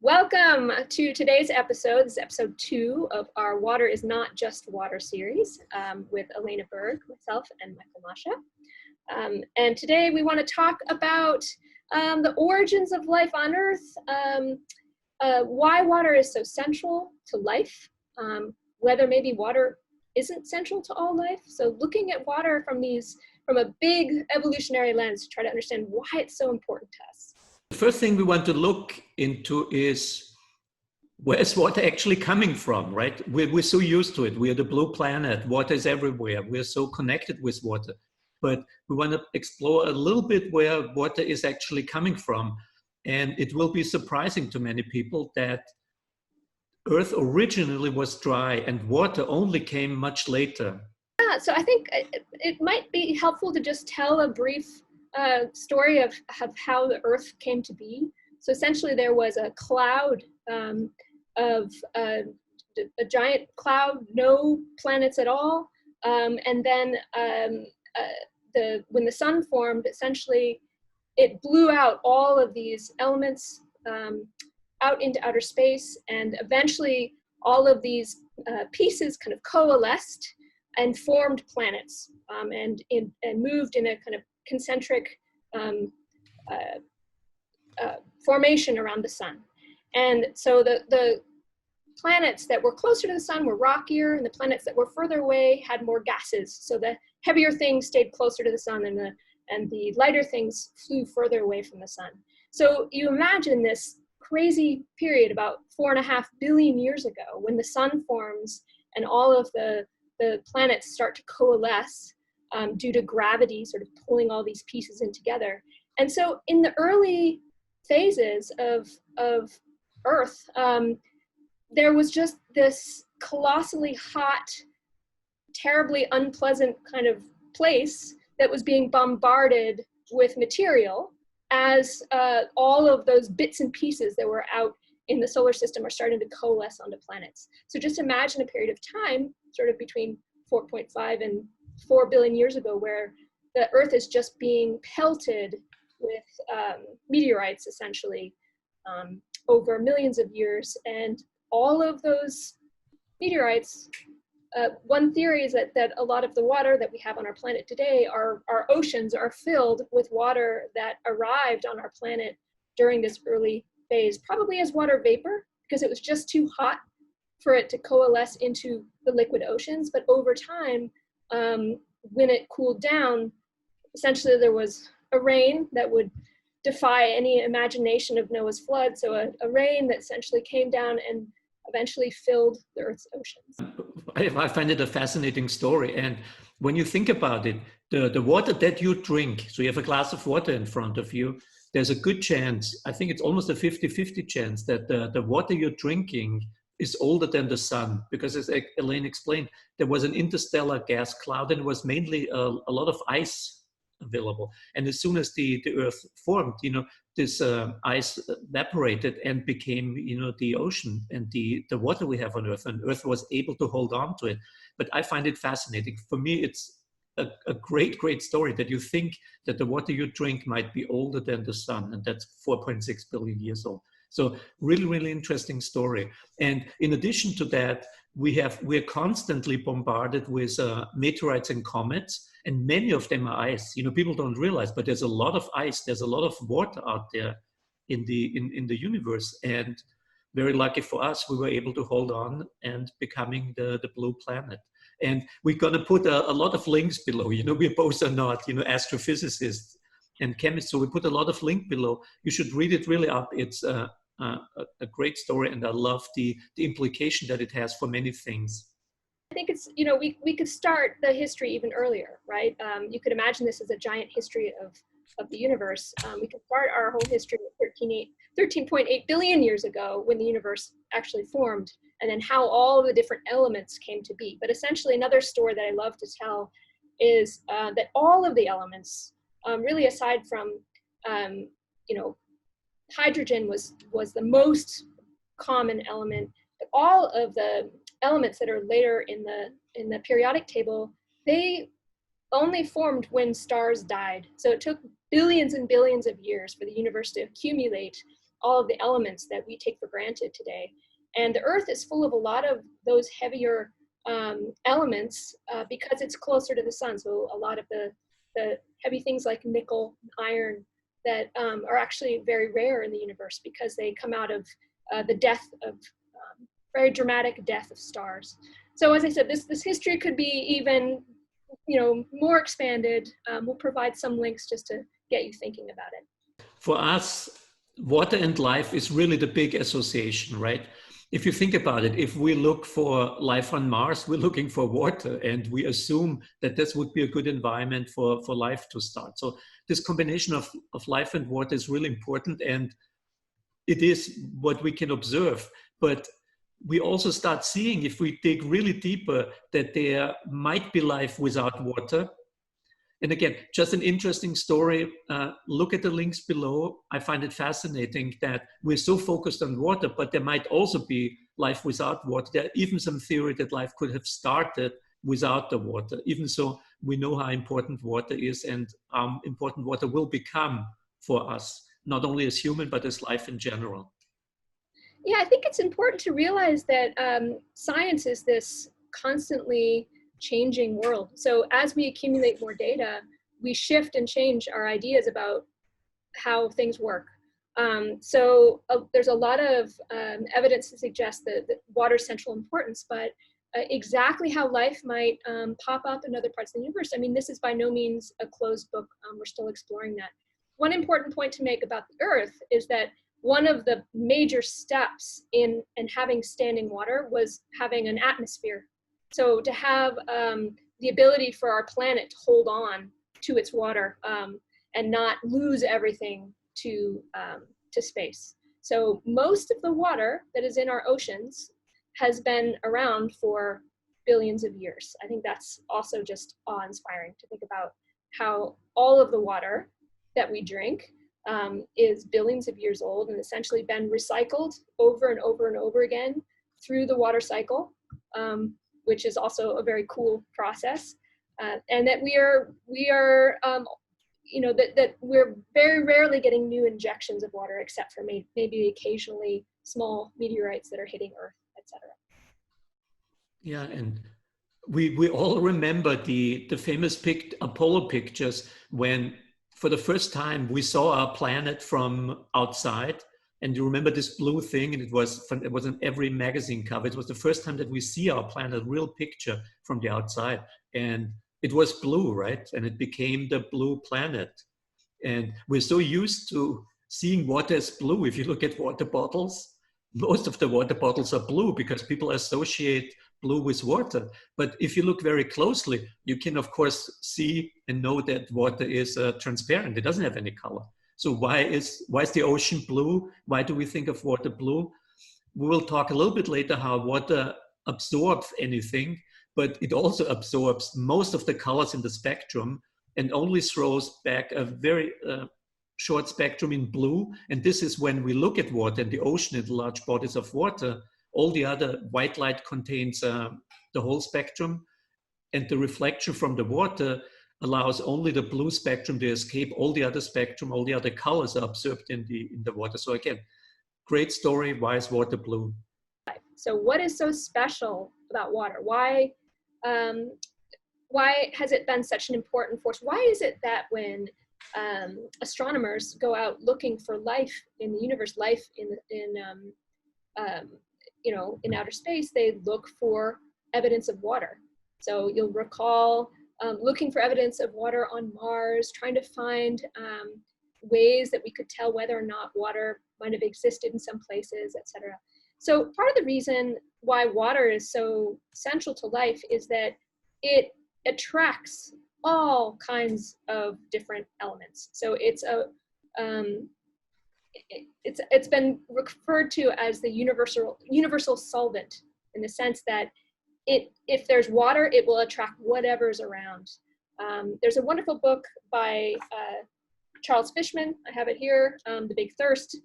Welcome to today's episode. This is episode 2 of our Water is Not Just Water series with Elena Berg, myself, and Michael Masha. And today we want to talk about the origins of life on Earth, why water is so central to life, whether maybe water isn't central to all life. So looking at water from a big evolutionary lens to try to understand why it's so important to us. The first thing we want to look into is where is water actually coming from, right? We're so used to it. We are the blue planet. Water is everywhere. We're so connected with water. But we want to explore a little bit where water is actually coming from. And it will be surprising to many people that Earth originally was dry and water only came much later. Yeah, so I think it might be helpful to just tell a brief story of how the Earth came to be. So essentially there was a cloud of a giant cloud, no planets at all. And then when the sun formed, essentially it blew out all of these elements out into outer space, and eventually all of these pieces kind of coalesced and formed planets and moved in a kind of concentric formation around the sun. And so the planets that were closer to the sun were rockier, and the planets that were further away had more gases. So the heavier things stayed closer to the sun, and the lighter things flew further away from the sun. So you imagine this crazy period about 4.5 billion years ago when the sun forms and all of the planets start to coalesce due to gravity sort of pulling all these pieces in together. And so in the early phases of Earth, there was just this colossally hot, terribly unpleasant kind of place that was being bombarded with material as all of those bits and pieces that were out in the solar system are starting to coalesce onto planets. So just imagine a period of time, sort of between 4.5 and 4 billion years ago, where the Earth is just being pelted with meteorites, essentially, over millions of years. And all of those meteorites, one theory is that a lot of the water that we have on our planet today, our oceans are filled with water that arrived on our planet during this early phase, probably as water vapor, because it was just too hot for it to coalesce into the liquid oceans. But over time, when it cooled down, essentially there was a rain that would defy any imagination of Noah's flood. So a rain that essentially came down and eventually filled the Earth's oceans. I find it a fascinating story. And when you think about it, the water that you drink, so you have a glass of water in front of you, there's a good chance, I think it's almost a 50-50 chance that the water you're drinking is older than the sun, because as Elaine explained, there was an interstellar gas cloud and it was mainly a lot of ice available. And as soon as the Earth formed, this ice evaporated and became, the ocean and the water we have on Earth, and Earth was able to hold on to it. But I find it fascinating. For me, it's a great, great story that you think that the water you drink might be older than the sun, and that's 4.6 billion years old. So really, really interesting story. And in addition to that, we're constantly bombarded with meteorites and comets, and many of them are ice. People don't realize, but there's a lot of ice. There's a lot of water out there in the universe. And very lucky for us, we were able to hold on and becoming the blue planet. And we're going to put a lot of links below. We both are not, astrophysicists and chemists, so we put a lot of link below. You should read it really up. It's a great story, and I love the implication that it has for many things. I think it's, we could start the history even earlier, right? You could imagine this as a giant history of the universe. We could start our whole history at 13.8 billion years ago when the universe actually formed, and then how all of the different elements came to be. But essentially another story that I love to tell is that all of the elements, really aside from, hydrogen was the most common element, but all of the elements that are later in the periodic table, they only formed when stars died. So it took billions and billions of years for the universe to accumulate all of the elements that we take for granted today. And the Earth is full of a lot of those heavier elements because it's closer to the sun. So a lot of the heavy things like nickel, iron, that are actually very rare in the universe because they come out of the death of, very dramatic death of stars. So as I said, this history could be even, more expanded. We'll provide some links just to get you thinking about it. For us, water and life is really the big association, right? If you think about it, if we look for life on Mars, we're looking for water, and we assume that this would be a good environment for life to start. So this combination of life and water is really important, and it is what we can observe. But we also start seeing, if we dig really deeper, that there might be life without water. And again, just an interesting story. Look at the links below. I find it fascinating that we're so focused on water, but there might also be life without water. There are even some theory that life could have started without the water. Even so, we know how important water is and how important water will become for us, not only as human, but as life in general. Yeah, I think it's important to realize that science is this constantly changing world. So as we accumulate more data, we shift and change our ideas about how things work. There's a lot of evidence to suggest that water's central importance, but exactly how life might pop up in other parts of the universe, I mean, this is by no means a closed book. We're still exploring that. One important point to make about the Earth is that one of the major steps in having standing water was having an atmosphere. So to have the ability for our planet to hold on to its water and not lose everything to space. So most of the water that is in our oceans has been around for billions of years. I think that's also just awe-inspiring to think about how all of the water that we drink is billions of years old and essentially been recycled over and over and over again through the water cycle, which is also a very cool process, and that that we're very rarely getting new injections of water, except for maybe occasionally small meteorites that are hitting Earth, etc. Yeah, and we all remember the famous Apollo pictures when, for the first time, we saw our planet from outside. And you remember this blue thing, and it was on every magazine cover. It was the first time that we see our planet, a real picture from the outside. And it was blue, right? And it became the blue planet. And we're so used to seeing water as blue. If you look at water bottles, most of the water bottles are blue because people associate blue with water. But if you look very closely, you can, of course, see and know that water is transparent. It doesn't have any color. So why is the ocean blue? Why do we think of water blue? We will talk a little bit later how water absorbs anything, but it also absorbs most of the colors in the spectrum and only throws back a very short spectrum in blue. And this is when we look at water and the ocean and the large bodies of water. All the other white light contains the whole spectrum, and the reflection from the water allows only the blue spectrum to escape. All the other spectrum, all the other colors are absorbed in the water. So again, great story. Why is water blue? So what is so special about water? Why has it been such an important force? Why is it that when astronomers go out looking for life in the universe, life in outer space, they look for evidence of water? So you'll recall looking for evidence of water on Mars, trying to find ways that we could tell whether or not water might have existed in some places, etc. So part of the reason why water is so central to life is that it attracts all kinds of different elements. So it's been referred to as the universal solvent, in the sense that if there's water, it will attract whatever's around. There's a wonderful book by Charles Fishman. I have it here, The Big Thirst.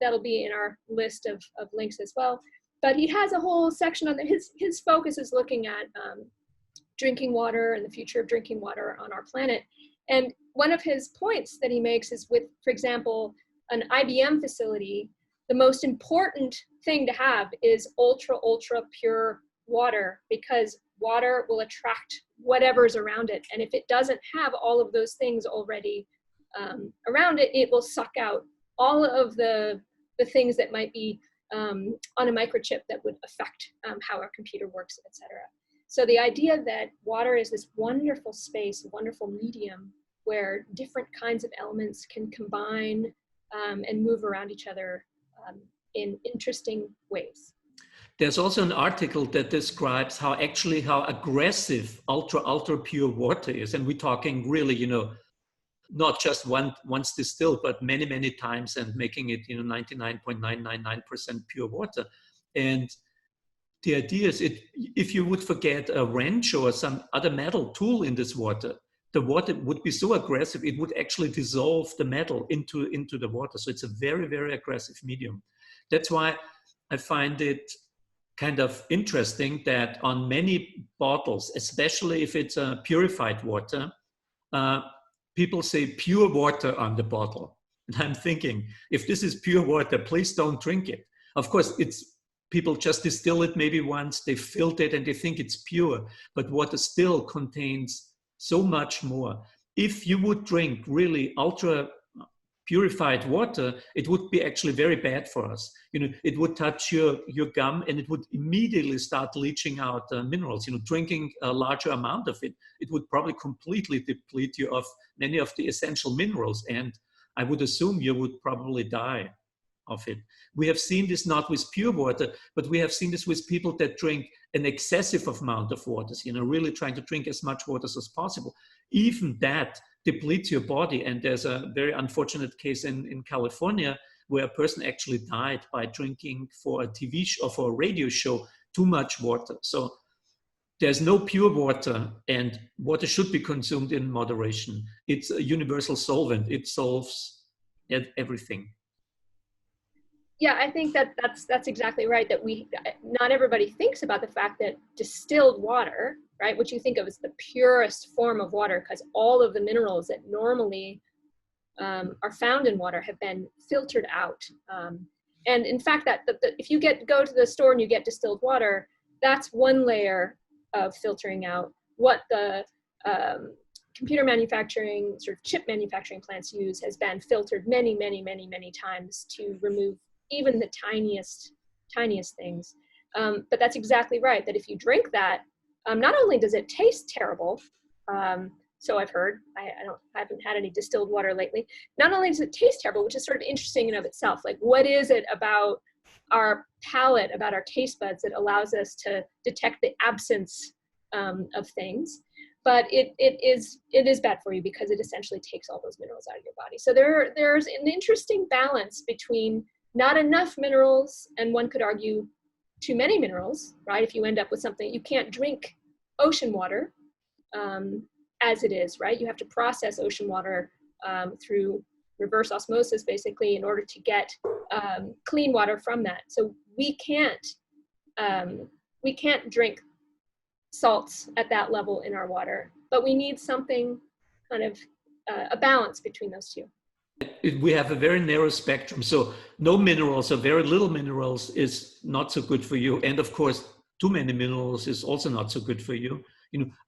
That'll be in our list of links as well. But he has a whole section on his focus is looking at drinking water and the future of drinking water on our planet. And one of his points that he makes is with, for example, an IBM facility the most important thing to have is ultra, ultra pure water, because water will attract whatever's around it. And if it doesn't have all of those things already around it, it will suck out all of the things that might be on a microchip that would affect how our computer works, etc. So the idea that water is this wonderful space, wonderful medium where different kinds of elements can combine and move around each other in interesting ways. There's also an article that describes how aggressive ultra pure water is. And we're talking really, not just once distilled, but many times, and making it, 99.999% pure water. And the idea is, if you would forget a wrench or some other metal tool in this water, the water would be so aggressive, it would actually dissolve the metal into the water. So it's a very, very aggressive medium. That's why I find it kind of interesting that on many bottles, especially if it's a purified water, people say pure water on the bottle. And I'm thinking, if this is pure water, please don't drink it. Of course, people just distill it maybe once, they filter it and they think it's pure, but water still contains so much more. If you would drink really ultra purified water, it would be actually very bad for us. It would touch your gum and it would immediately start leaching out minerals. Drinking a larger amount of it, it would probably completely deplete you of many of the essential minerals. And I would assume you would probably die of it. We have seen this not with pure water, but we have seen this with people that drink an excessive amount of waters, really trying to drink as much water as possible. Even that depletes your body. And there's a very unfortunate case in California where a person actually died by drinking for a TV show or for a radio show too much water. So there's no pure water, and water should be consumed in moderation. It's a universal solvent. It solves everything. Yeah, I think that's exactly right. That not everybody thinks about the fact that distilled water, right, which you think of as the purest form of water, because all of the minerals that normally are found in water have been filtered out. And in fact, if you go to the store and you get distilled water, that's one layer of filtering out. What the computer manufacturing, sort of chip manufacturing plants use has been filtered many times to remove even the tiniest things. But that's exactly right, that if you drink that, not only does it taste terrible, so I've heard, I haven't had any distilled water lately, not only does it taste terrible, which is sort of interesting in of itself, like what is it about our palate, about our taste buds that allows us to detect the absence of things, but it is bad for you because it essentially takes all those minerals out of your body. So there's an interesting balance between not enough minerals, and one could argue too many minerals, right? If you end up with something, you can't drink ocean water as it is, right? You have to process ocean water through reverse osmosis, basically, in order to get clean water from that. So we can't drink salts at that level in our water, but we need something kind of a balance between those two. We have a very narrow spectrum. So no minerals or very little minerals is not so good for you. And of course, too many minerals is also not so good for you.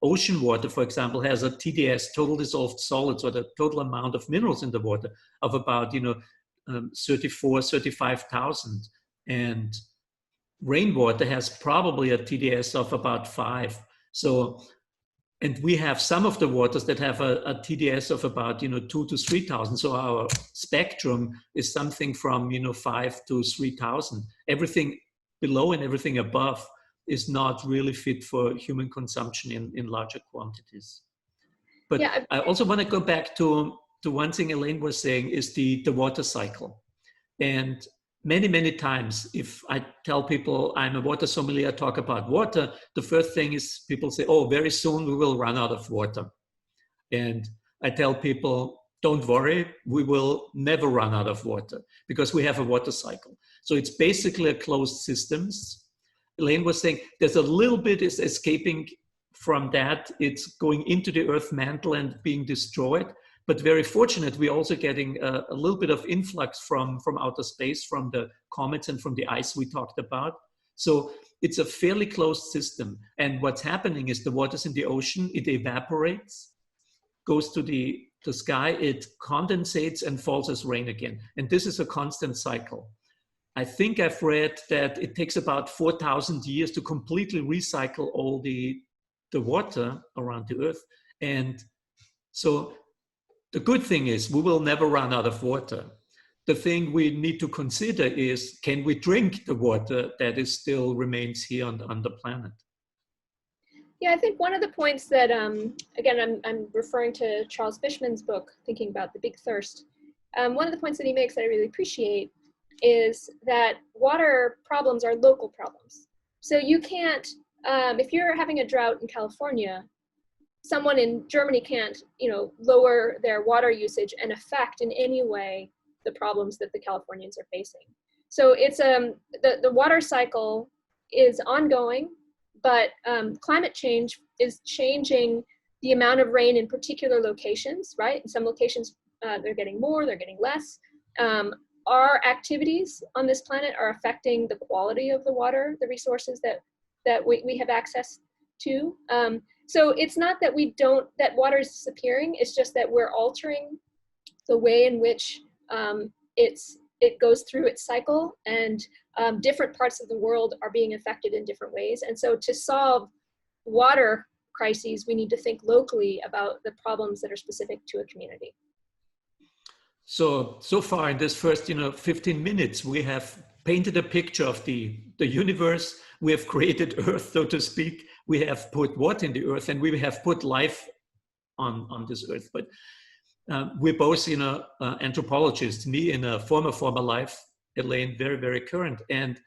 Ocean water, for example, has a TDS, total dissolved solids, or the total amount of minerals in the water of about, 35,000. And rainwater has probably a TDS of about 5. So, and we have some of the waters that have a TDS of about, 2,000 to 3,000. So our spectrum is something from, 5 to 3,000. Everything below and everything above is not really fit for human consumption in larger quantities. But yeah, I also want to go back to one thing Elaine was saying is the water cycle. And many times, if I tell people I'm a water sommelier, talk about water, the first thing is people say, oh, very soon we will run out of water. And I tell people, don't worry, we will never run out of water because we have a water cycle. So it's basically a closed systems. Elaine was saying there's a little bit is escaping from that. It's going into the earth mantle and being destroyed. But very fortunate, we're also getting a little bit of influx from outer space, from the comets and from the ice we talked about. So it's a fairly closed system. And what's happening is the waters in the ocean, it evaporates, goes to the sky, it condensates and falls as rain again. And this is a constant cycle. I think I've read that it takes about 4,000 years to completely recycle all the water around the Earth. And so the good thing is we will never run out of water. The thing we need to consider is, can we drink the water that is still remains here on the planet? Yeah, I think one of the points that, again, I'm referring to Charles Fishman's book, Thinking About the Big Thirst. One of the points that he makes that I really appreciate is that water problems are local problems. So you can't, if you're having a drought in California, someone in Germany can't, lower their water usage and affect in any way the problems that the Californians are facing. So it's the water cycle is ongoing, but climate change is changing the amount of rain in particular locations, right? In some locations, they're getting more, they're getting less. Our activities on this planet are affecting the quality of the water, the resources that we have access to. So it's not that that water is disappearing, it's just that we're altering the way in which it goes through its cycle, and different parts of the world are being affected in different ways. And so to solve water crises, we need to think locally about the problems that are specific to a community. So far in this first 15 minutes, we have painted a picture of the universe. We have created Earth, so to speak. We have put water in the Earth, and we have put life on this Earth. But we're both anthropologists, me in a former life, Elaine very, very current. And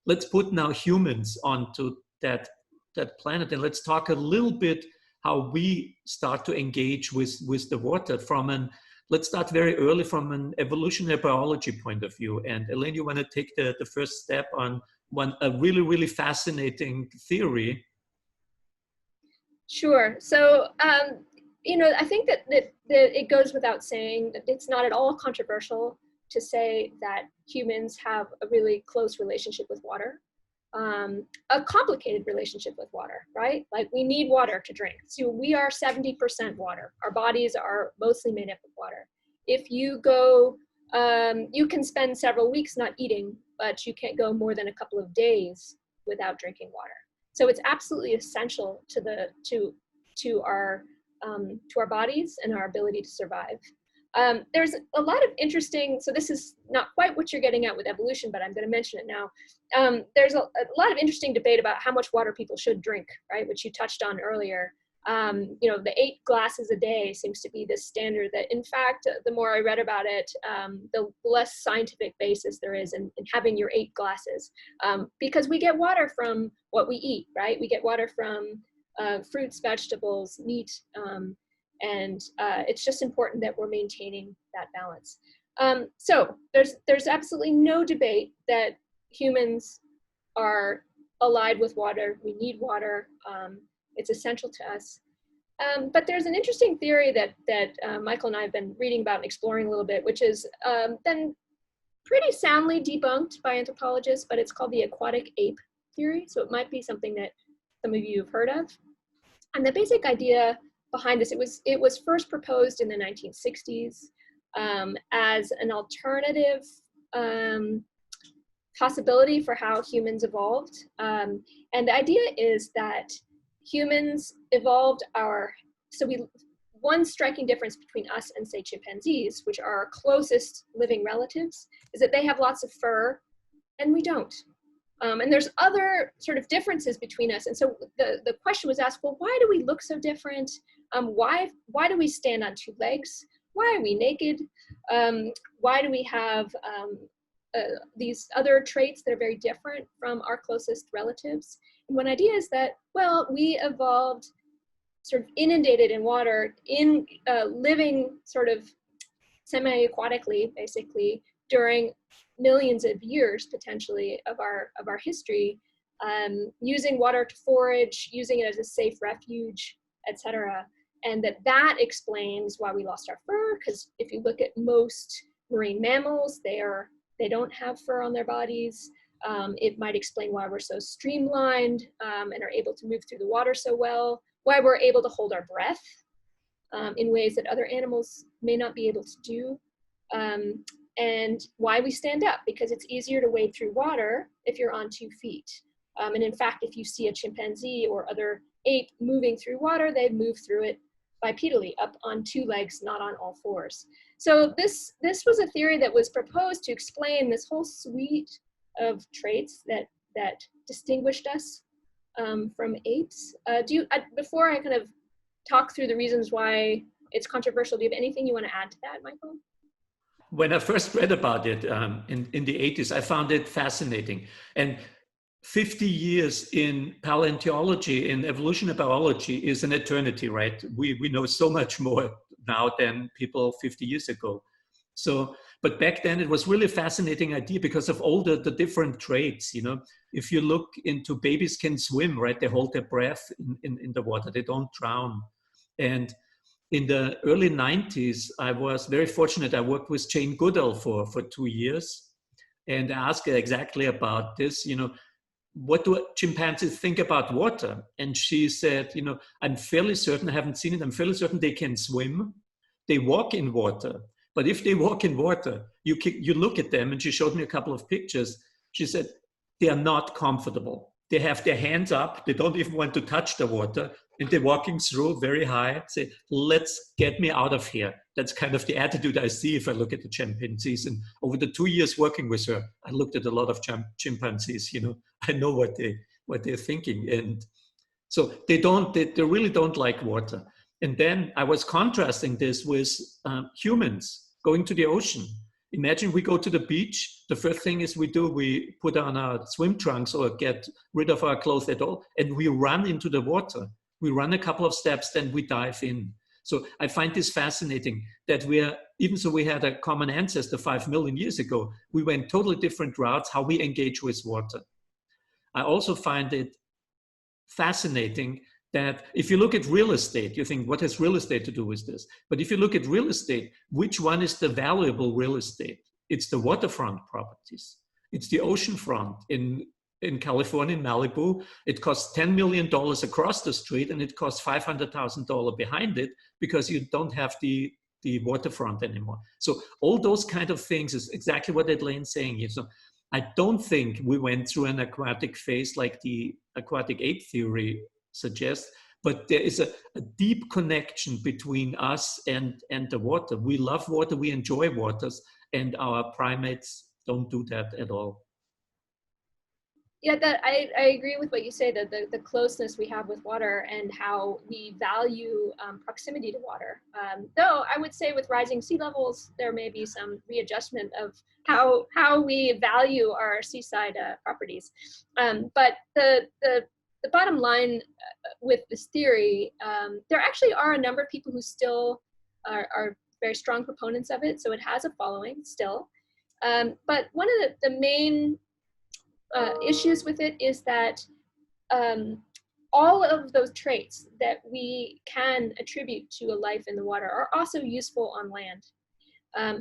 let's put now humans onto that planet, and let's talk a little bit how we start to engage with the water let's start very early from an evolutionary biology point of view. And Elaine, you want to take the first step on a really, really fascinating theory? Sure. So, I think that it goes without saying that it's not at all controversial to say that humans have a really close relationship with water, a complicated relationship with water, right? Like, we need water to drink. So we are 70% water. Our bodies are mostly made up of water. If you go, you can spend several weeks not eating, but you can't go more than a couple of days without drinking water. So it's absolutely essential to our bodies and our ability to survive. There's a lot of interesting, so this is not quite what you're getting at with evolution, but I'm going to mention it now. There's a lot of interesting debate about how much water people should drink, right, which you touched on earlier. The 8 glasses a day seems to be this standard that, in fact, the more I read about it, the less scientific basis there is in having your 8 glasses, because we get water from what we eat, right? We get water from fruits, vegetables, meat, and it's just important that we're maintaining that balance. So there's absolutely no debate that humans are allied with water. We need water. It's essential to us. But there's an interesting theory that Michael and I have been reading about and exploring a little bit, which has been pretty soundly debunked by anthropologists, but it's called the aquatic ape theory. So it might be something that some of you have heard of. And the basic idea behind this, it was first proposed in the 1960s as an alternative possibility for how humans evolved. And the idea is that humans evolved one striking difference between us and, say, chimpanzees, which are our closest living relatives, is that they have lots of fur and we don't. And there's other sort of differences between us. And so the question was asked, well, why do we look so different? Why do we stand on 2 legs? Why are we naked? Why do we have these other traits that are very different from our closest relatives? And one idea is that, well, we evolved sort of inundated in water, living sort of semi-aquatically, basically, during millions of years, potentially, of our history, using water to forage, using it as a safe refuge, etc. and that explains why we lost our fur, because if you look at most marine mammals, they don't have fur on their bodies. It might explain why we're so streamlined and are able to move through the water so well, why we're able to hold our breath in ways that other animals may not be able to do, and why we stand up, because it's easier to wade through water if you're on 2 feet. And in fact, if you see a chimpanzee or other ape moving through water, they move through it bipedally, up on 2 legs, not on all 4s. So this was a theory that was proposed to explain this whole suite of traits that distinguished us from apes. Before I kind of talk through the reasons why it's controversial, do you have anything you want to add to that, Michael? When I first read about it in the 80s, I found it fascinating. And 50 years in paleontology, in evolutionary biology, is an eternity, right? We know so much more now than people 50 years ago. So, but back then it was really a fascinating idea because of all the different traits, you know. If you look into babies can swim, right? They hold their breath in the water, they don't drown. And in the early 90s, I was very fortunate. I worked with Jane Goodall for 2 years, and I asked her exactly about this, you know, what do chimpanzees think about water? And she said, you know, I'm fairly certain, I haven't seen it, I'm fairly certain they can swim, they walk in water. But if they walk in water, you look at them, and she showed me a couple of pictures. She said, they are not comfortable. They have their hands up, they don't even want to touch the water, and they're walking through very high, say, let's get me out of here. That's kind of the attitude I see if I look at the chimpanzees. And over the 2 years working with her, I looked at a lot of chimpanzees, you know, I know what they're thinking. And so they really don't like water. And then I was contrasting this with humans going to the ocean. Imagine we go to the beach. The first thing is we put on our swim trunks or get rid of our clothes at all, and we run into the water. We run a couple of steps, then we dive in. So I find this fascinating that even though we had a common ancestor 5 million years ago, we went totally different routes, how we engage with water. I also find it fascinating that if you look at real estate, you think, what has real estate to do with this? But if you look at real estate, which one is the valuable real estate? It's the waterfront properties. It's the oceanfront in California, in Malibu. It costs $10 million across the street, and it costs $500,000 behind it because you don't have the waterfront anymore. So all those kind of things is exactly what Elaine's saying. So I don't think we went through an aquatic phase like the aquatic ape theory suggests, but there is a deep connection between us and the water. We love water, we enjoy waters, and our primates don't do that at all. Yeah, I agree with what you say, that the closeness we have with water and how we value proximity to water. Though I would say with rising sea levels, there may be some readjustment of how we value our seaside properties. But the bottom line with this theory, there actually are a number of people who still are very strong proponents of it. So it has a following still. But one of the main issues with it is that all of those traits that we can attribute to a life in the water are also useful on land.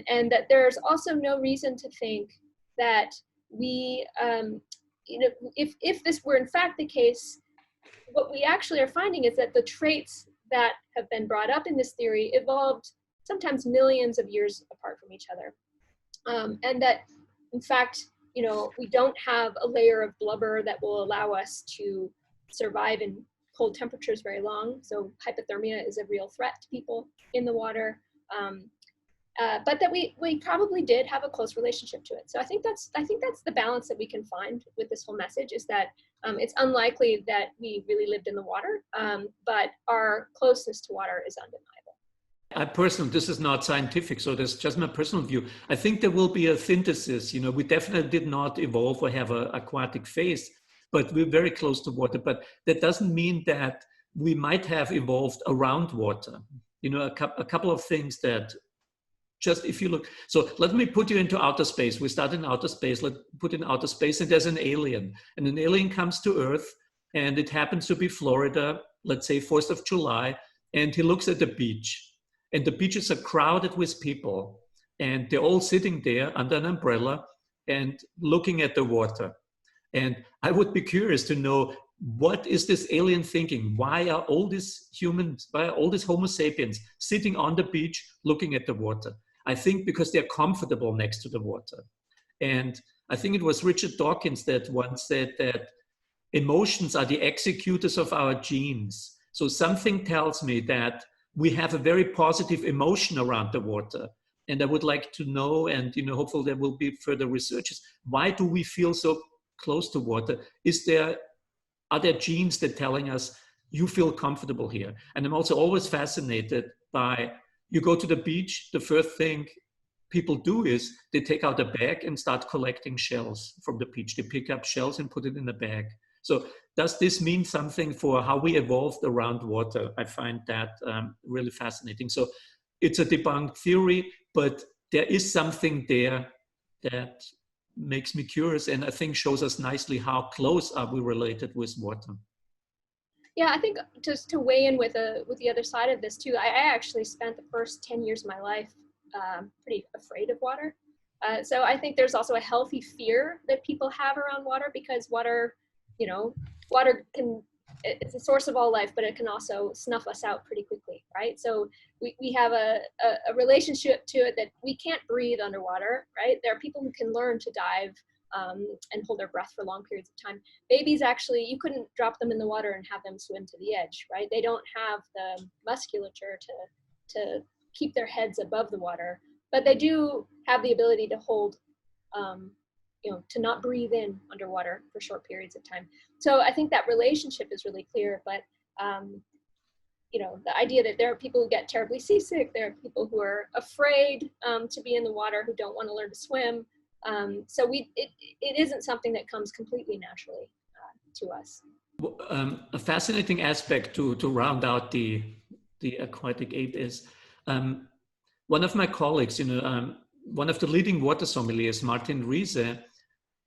And that there's also no reason to think that we, you know, if this were in fact the case, what we actually are finding is that the traits that have been brought up in this theory evolved sometimes millions of years apart from each other. And that, in fact, you know, we don't have a layer of blubber that will allow us to survive in cold temperatures very long. So hypothermia is a real threat to people in the water. But that we probably did have a close relationship to it. So I think that's the balance that we can find with this whole message, is that it's unlikely that we really lived in the water, but our closeness to water is undeniable. This is not scientific, so that's just my personal view. I think there will be a synthesis. You know, we definitely did not evolve or have an aquatic phase, but we're very close to water. But that doesn't mean that we might have evolved around water. You know, a couple of things that just if you look. So let me put you into outer space. We start in outer space. Let's put in outer space, and there's an alien. And an alien comes to Earth, and it happens to be Florida, let's say 4th of July. and he looks at the beach, and the beaches are crowded with people, and they're all sitting there under an umbrella and looking at the water. And I would be curious to know, what is this alien thinking? Why are all these humans, why are all these Homo sapiens sitting on the beach looking at the water? I think because they're comfortable next to the water. And I think it was Richard Dawkins that once said that emotions are the executors of our genes. So something tells me that we have a very positive emotion around the water. And I would like to know, and hopefully there will be further researches, why do we feel so close to water? Are there genes that telling us you feel comfortable here? And I'm also always fascinated by, you go to the beach, the first thing people do is they take out a bag and start collecting shells from the beach. They pick up shells and put it in a bag. So does this mean something for how we evolved around water? I find that really fascinating. So it's a debunked theory, but there is something there that makes me curious, and I think shows us nicely how close are we related with water. Yeah, I think just to weigh in with the other side of this too, I actually spent the first 10 years of my life pretty afraid of water. So I think there's also a healthy fear that people have around water, because water, water it's a source of all life, but it can also snuff us out pretty quickly, right? So we have a relationship to it that we can't breathe underwater, right? There are people who can learn to dive and hold their breath for long periods of time. Babies, actually, you couldn't drop them in the water and have them swim to the edge, right? They don't have the musculature to keep their heads above the water, but they do have the ability to hold, to not breathe in underwater for short periods of time. So I think that relationship is really clear, but the idea that there are people who get terribly seasick, there are people who are afraid to be in the water, who don't want to learn to swim. So it isn't something that comes completely naturally to us. A fascinating aspect to round out the aquatic ape is one of my colleagues, one of the leading water sommeliers, Martin Riese,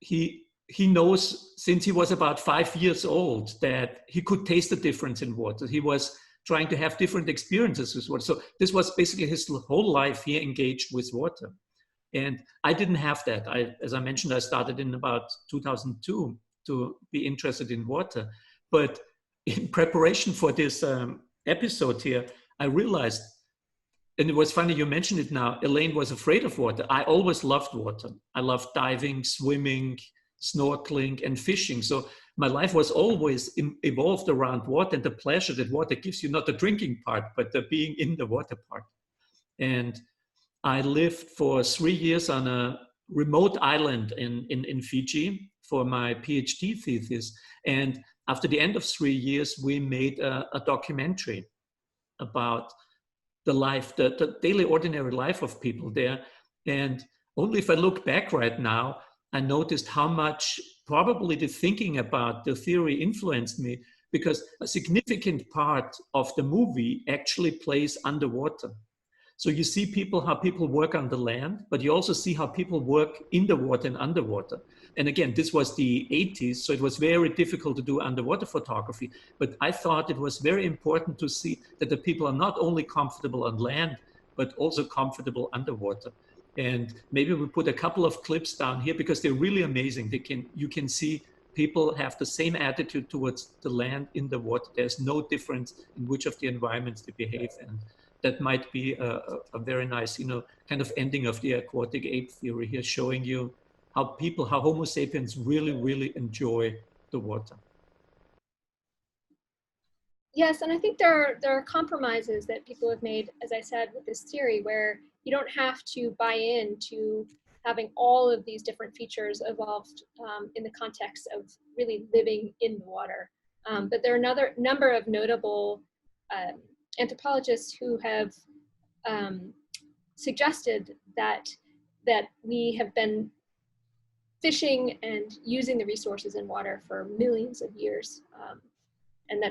he knows since he was about 5 years old that he could taste the difference in water. He was trying to have different experiences with water. So this was basically his whole life he engaged with water. And I didn't have that. As I mentioned, I started in about 2002 to be interested in water. But in preparation for this episode here, I realized, and it was funny you mentioned it now, Elaine was afraid of water. I always loved water. I loved diving, swimming, snorkeling, and fishing. So my life was always evolved around water and the pleasure that water gives you, not the drinking part, but the being in the water part. And I lived for 3 years on a remote island in Fiji for my PhD thesis. And after the end of 3 years, we made a documentary about the life, the daily ordinary life of people there. And only if I look back right now, I noticed how much probably the thinking about the theory influenced me, because a significant part of the movie actually plays underwater. So you see how people work on the land, but you also see how people work in the water and underwater. And again, this was the 80s, so it was very difficult to do underwater photography. But I thought it was very important to see that the people are not only comfortable on land, but also comfortable underwater. And maybe we put a couple of clips down here because they're really amazing. You can see people have the same attitude towards the land in the water. There's no difference in which of the environments they behave in. That might be a very nice, kind of ending of the aquatic ape theory here, showing you how Homo sapiens really, really enjoy the water. Yes, and I think there are compromises that people have made, as I said, with this theory, where you don't have to buy into having all of these different features evolved in the context of really living in the water. But there are another number of notable anthropologists who have suggested that we have been fishing and using the resources in water for millions of years, and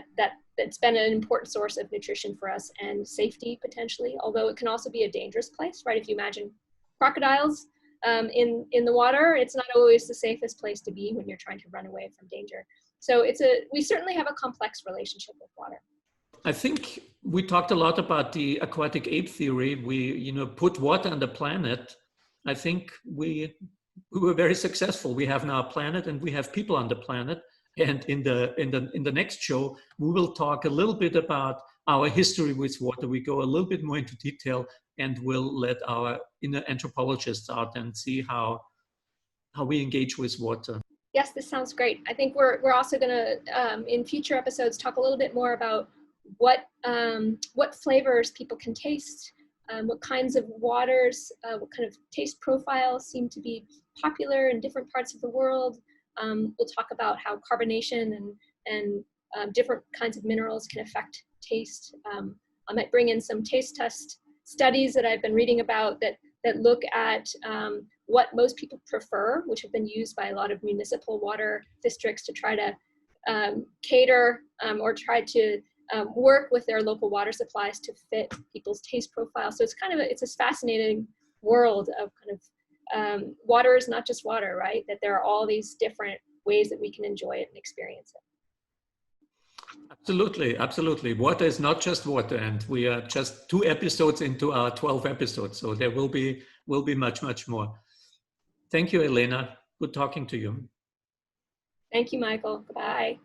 that's been an important source of nutrition for us and safety potentially, although it can also be a dangerous place, right? If you imagine crocodiles in the water, it's not always the safest place to be when you're trying to run away from danger. So we certainly have a complex relationship with water. I think we talked a lot about the aquatic ape theory. We, put water on the planet. I think we were very successful. We have now a planet and we have people on the planet. And in the next show, we will talk a little bit about our history with water. We go a little bit more into detail, and we'll let our inner anthropologists out and see how we engage with water. Yes, this sounds great. I think we're also going to, in future episodes, talk a little bit more about what flavors people can taste, what kinds of waters, what kind of taste profiles seem to be popular in different parts of the world. We'll talk about how carbonation and different kinds of minerals can affect taste. I might bring in some taste test studies that I've been reading about that look at what most people prefer, which have been used by a lot of municipal water districts to try to cater or try to work with their local water supplies to fit people's taste profile. So it's a fascinating world of kind of water is not just water, right? That there are all these different ways that we can enjoy it and experience it. Absolutely, absolutely. Water is not just water, and we are just 2 episodes into our 12 episodes, so there will be much, much more. Thank you, Elena. Good talking to you. Thank you, Michael. Goodbye.